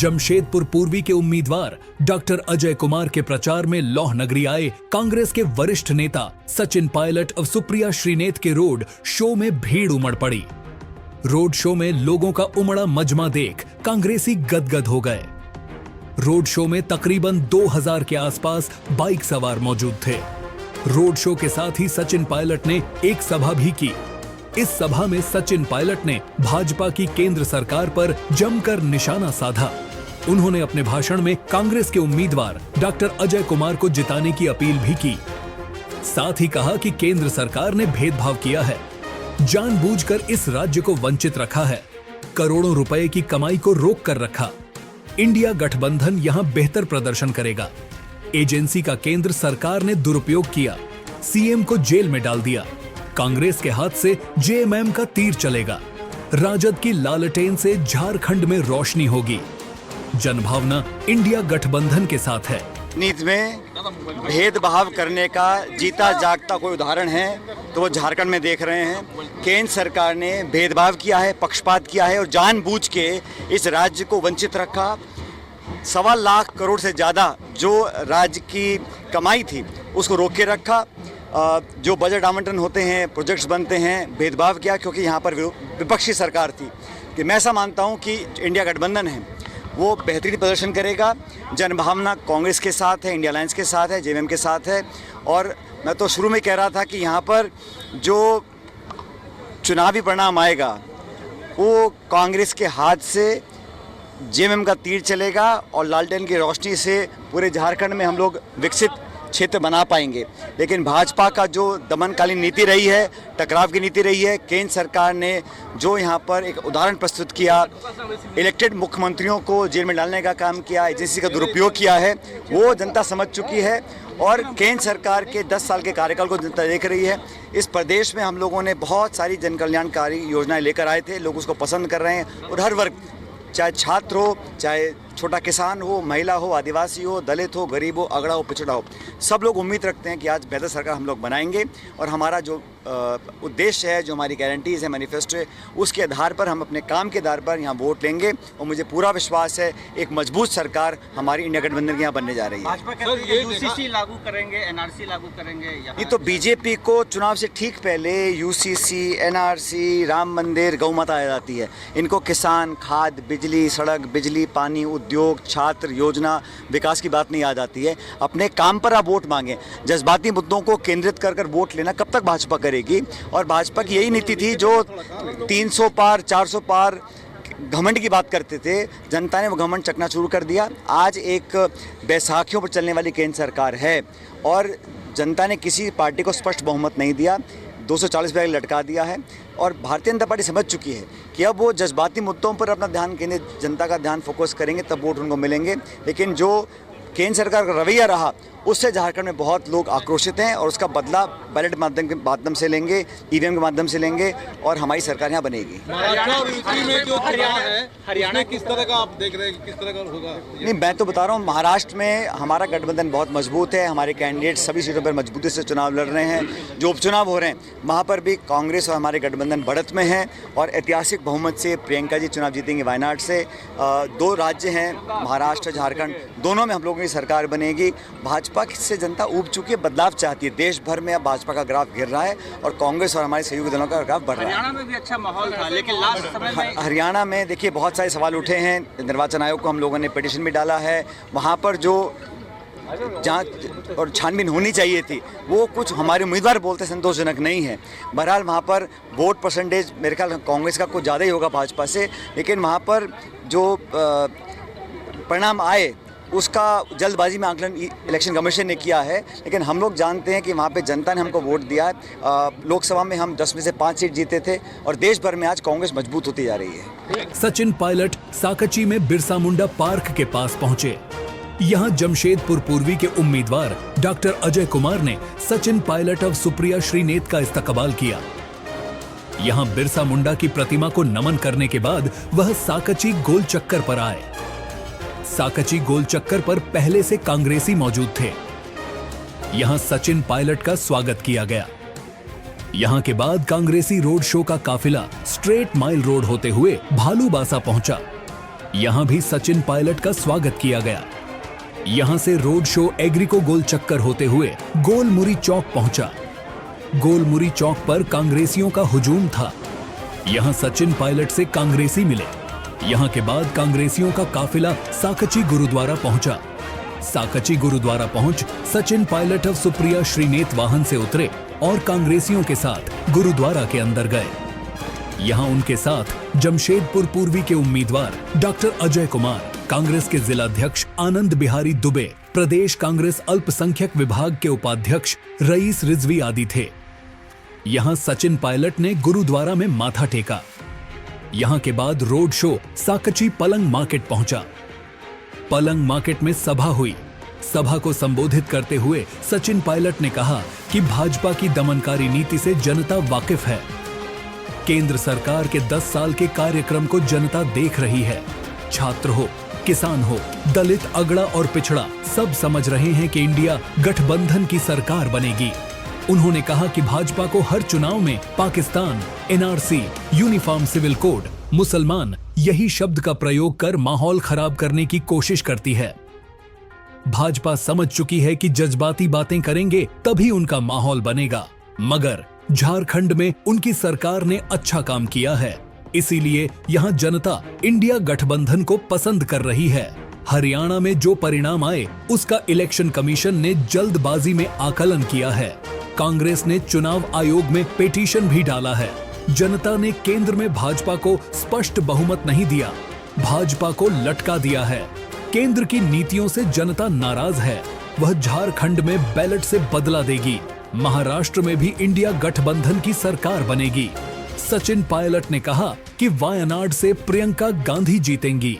जमशेदपुर पूर्वी के उम्मीदवार डॉक्टर अजय कुमार के प्रचार में लौह नगरी आए कांग्रेस के वरिष्ठ नेता सचिन पायलट और सुप्रिया श्रीनेत के रोड शो में भीड़ उमड़ पड़ी। रोड शो में लोगों का उमड़ा मजमा देख कांग्रेसी गदगद हो गए। रोड शो में तकरीबन 2000 के आसपास बाइक सवार मौजूद थे। रोड शो के साथ ही सचिन पायलट ने एक सभा भी की। इस सभा में सचिन पायलट ने भाजपा की केंद्र सरकार पर जमकर निशाना साधा। उन्होंने अपने भाषण में कांग्रेस के उम्मीदवार डॉक्टर अजय कुमार को जिताने की अपील भी की। साथ ही कहा कि केंद्र सरकार ने भेदभाव किया है, जानबूझकर इस राज्य को वंचित रखा है, करोड़ों रुपए की कमाई को रोक कर रखा। इंडिया गठबंधन यहां बेहतर प्रदर्शन करेगा। एजेंसी का केंद्र सरकार ने दुरुपयोग किया, सीएम को जेल में डाल दिया। कांग्रेस के हाथ से जेएमएम का तीर चलेगा। राजद की लालटेन से झारखंड में रोशनी होगी। जनभावना इंडिया गठबंधन के साथ है। नीति में भेदभाव करने का जीता जागता कोई उदाहरण है तो वो झारखंड में देख रहे हैं। केंद्र सरकार ने भेदभाव किया है, पक्षपात किया है और जानबूझ के इस राज्य को वंचित रखा। 1.25 लाख करोड़ से ज़्यादा जो राज्य की कमाई थी उसको रोक के रखा। जो बजट आवंटन होते हैं, प्रोजेक्ट्स बनते हैं, भेदभाव किया क्योंकि यहाँ पर विपक्षी सरकार थी। कि मैं ऐसा मानता हूँ कि इंडिया गठबंधन है वो बेहतरीन प्रदर्शन करेगा। जनभावना कांग्रेस के साथ है, इंडिया अलायंस के साथ है, जेएमएम के साथ है। और मैं तो शुरू में कह रहा था कि यहाँ पर जो चुनावी परिणाम आएगा वो कांग्रेस के हाथ से जेएमएम का तीर चलेगा और लालटेन की रोशनी से पूरे झारखंड में हम लोग विकसित क्षेत्र बना पाएंगे। लेकिन भाजपा का जो दमनकालीन नीति रही है, टकराव की नीति रही है, केंद्र सरकार ने जो यहाँ पर एक उदाहरण प्रस्तुत किया, इलेक्टेड मुख्यमंत्रियों को जेल में डालने का काम किया, एजेंसी का दुरुपयोग किया है, वो जनता समझ चुकी है। और केंद्र सरकार के 10 साल के कार्यकाल को जनता देख रही है। इस प्रदेश में हम लोगों ने बहुत सारी जन कल्याणकारी योजनाएं लेकर आए थे, लोग उसको पसंद कर रहे हैं। और हर वर्ग, चाहे छात्र हो, चाहे छोटा किसान हो, महिला हो, आदिवासी हो, दलित हो, गरीब हो, अगड़ा हो, पिछड़ा हो, सब लोग उम्मीद रखते हैं कि आज बेहतर सरकार हम लोग बनाएंगे। और हमारा जो उद्देश्य है, जो हमारी गारंटीज़ है, मैनिफेस्टो है, उसके आधार पर हम अपने काम के आधार पर यहाँ वोट लेंगे। और मुझे पूरा विश्वास है एक मजबूत सरकार हमारी इंडिया गठबंधन के यहाँ बनने जा रही है। भाजपा कहती है यूसीसी लागू करेंगे, एनआरसी लागू करेंगे। ये तो बीजेपी को चुनाव से ठीक पहले यूसीसी, एनआरसी, राम मंदिर, गौ माता आ जाती है। इनको किसान, खाद, बिजली, सड़क, बिजली, पानी, उद्योग, छात्र योजना, विकास की बात नहीं याद आती है। अपने काम पर आप वोट मांगें। जज्बाती मुद्दों को केंद्रित कर वोट लेना कब तक भाजपा करेगी? और भाजपा की यही नीति थी जो 300 पार, 400 पार घमंड की बात करते थे। जनता ने वो घमंड चकना शुरू कर दिया। आज एक बैसाखियों पर चलने वाली केंद्र सरकार है और जनता ने किसी पार्टी को स्पष्ट बहुमत नहीं दिया, 240 पे लटका दिया है। और भारतीय जनता पार्टी समझ चुकी है कि अब वो जज्बाती मुद्दों पर अपना ध्यान केंद्रित, जनता का ध्यान फोकस करेंगे तब वोट उनको मिलेंगे। लेकिन जो केंद्र सरकार का रवैया रहा उससे झारखंड में बहुत लोग आक्रोशित हैं और उसका बदला बैलेट माध्यम से लेंगे, ईवीएम के माध्यम से लेंगे और हमारी सरकार यहाँ बनेगी। महाराष्ट्र और यूपी में जो चुनाव है, हरियाणा किस तरह का आप देख रहे हैं, किस तरह का होगा? नहीं, मैं तो बता रहा हूँ, महाराष्ट्र में हमारा गठबंधन बहुत मजबूत है। हमारे कैंडिडेट सभी सीटों पर मजबूती से चुनाव लड़ रहे हैं। जो उपचुनाव हो रहे हैं वहाँ पर भी कांग्रेस और हमारे गठबंधन बढ़त में है और ऐतिहासिक बहुमत से प्रियंका जी चुनाव जीतेंगे वायनाड से। 2 राज्य हैं, महाराष्ट्र, झारखंड, दोनों में हम लोगों की सरकार बनेगी। भाजपा से जनता ऊब चुकी है, बदलाव चाहती है। देश भर में अब भाजपा का ग्राफ गिर रहा है और कांग्रेस और हमारे सहयोगी दलों का ग्राफ बढ़ रहा है। हरियाणा में भी अच्छा माहौल था, लेकिन लास्ट समय में हरियाणा में देखिए बहुत सारे सवाल उठे हैं। निर्वाचन आयोग को हम लोगों ने पिटीशन भी डाला है। वहाँ पर जो जांच और छानबीन होनी चाहिए थी वो कुछ हमारे उम्मीदवार बोलते संतोषजनक नहीं है। बहरहाल वहाँ पर वोट परसेंटेज मेरे ख्याल कांग्रेस का कुछ ज़्यादा ही होगा भाजपा से, लेकिन वहाँ पर जो परिणाम आए उसका जल्दबाजी में आकलन इलेक्शन कमीशन ने किया है। लेकिन हम लोग जानते हैं कि वहाँ पे जनता ने हमको वोट दिया है। लोकसभा में हम 10 में से 5 सीट जीते थे और देश भर में आज कांग्रेस मजबूत होती जा रही है। सचिन पायलट साकची में बिरसा मुंडा पार्क के पास पहुंचे। यहाँ जमशेदपुर पूर्वी के उम्मीदवार डॉक्टर अजय कुमार ने सचिन पायलट और सुप्रिया श्रीनेत का इस्तकबाल किया। यहाँ बिरसा मुंडा की प्रतिमा को नमन करने के बाद वह साकची गोल चक्कर पर आए। साकची गोल चक्कर पर पहले से कांग्रेसी मौजूद थे। यहां सचिन पायलट का स्वागत किया गया। यहां के बाद कांग्रेसी रोड शो का काफिला स्ट्रेट माइल रोड होते हुए भालूबासा पहुंचा। यहां भी सचिन पायलट का स्वागत किया गया। यहां से रोड शो एग्रीको गोल चक्कर होते हुए गोलमुरी चौक पहुंचा। गोलमुरी चौक पर कांग्रेसियों का हुजूम था। यहां सचिन पायलट से कांग्रेसी मिले। यहां के बाद कांग्रेसियों का काफिला साकची गुरुद्वारा पहुंचा। साकची गुरुद्वारा पहुंच सचिन पायलट और सुप्रिया श्रीनेत वाहन से उतरे और कांग्रेसियों के साथ गुरुद्वारा के अंदर गए। यहां उनके साथ जमशेदपुर पूर्वी के उम्मीदवार डॉक्टर अजय कुमार, कांग्रेस के जिलाध्यक्ष आनंद बिहारी दुबे, प्रदेश कांग्रेस अल्पसंख्यक विभाग के उपाध्यक्ष रईस रिजवी आदि थे। यहां सचिन पायलट ने गुरुद्वारा में माथा टेका। यहां के बाद रोड शो साकची पलंग मार्केट पहुंचा। पलंग मार्केट में सभा हुई। सभा को संबोधित करते हुए सचिन पायलट ने कहा कि भाजपा की दमनकारी नीति से जनता वाकिफ है। केंद्र सरकार के 10 साल के कार्यक्रम को जनता देख रही है। छात्र हो, किसान हो, दलित, अगड़ा और पिछड़ा सब समझ रहे हैं कि इंडिया गठबंधन की सरकार बनेगी। उन्होंने कहा कि भाजपा को हर चुनाव में Pakistan, NRC, uniform civil code, मुसलमान यही शब्द का प्रयोग कर माहौल खराब करने की कोशिश करती है। भाजपा समझ चुकी है कि जज्बाती बातें करेंगे तभी उनका माहौल बनेगा, मगर झारखंड में उनकी सरकार ने अच्छा काम किया है, इसीलिए यहां जनता इंडिया गठबंधन को पसंद कर रही है। हरियाणा में जो परिणाम आए उसका इलेक्शन कमीशन ने जल्दबाजी में आकलन किया है। कांग्रेस ने चुनाव आयोग में पिटीशन भी डाला है। जनता ने केंद्र में भाजपा को स्पष्ट बहुमत नहीं दिया, भाजपा को लटका दिया है। केंद्र की नीतियों से जनता नाराज है। वह झारखंड में बैलेट से बदला देगी। महाराष्ट्र में भी इंडिया गठबंधन की सरकार बनेगी। सचिन पायलट ने कहा कि वायनाड से प्रियंका गांधी जीतेंगी।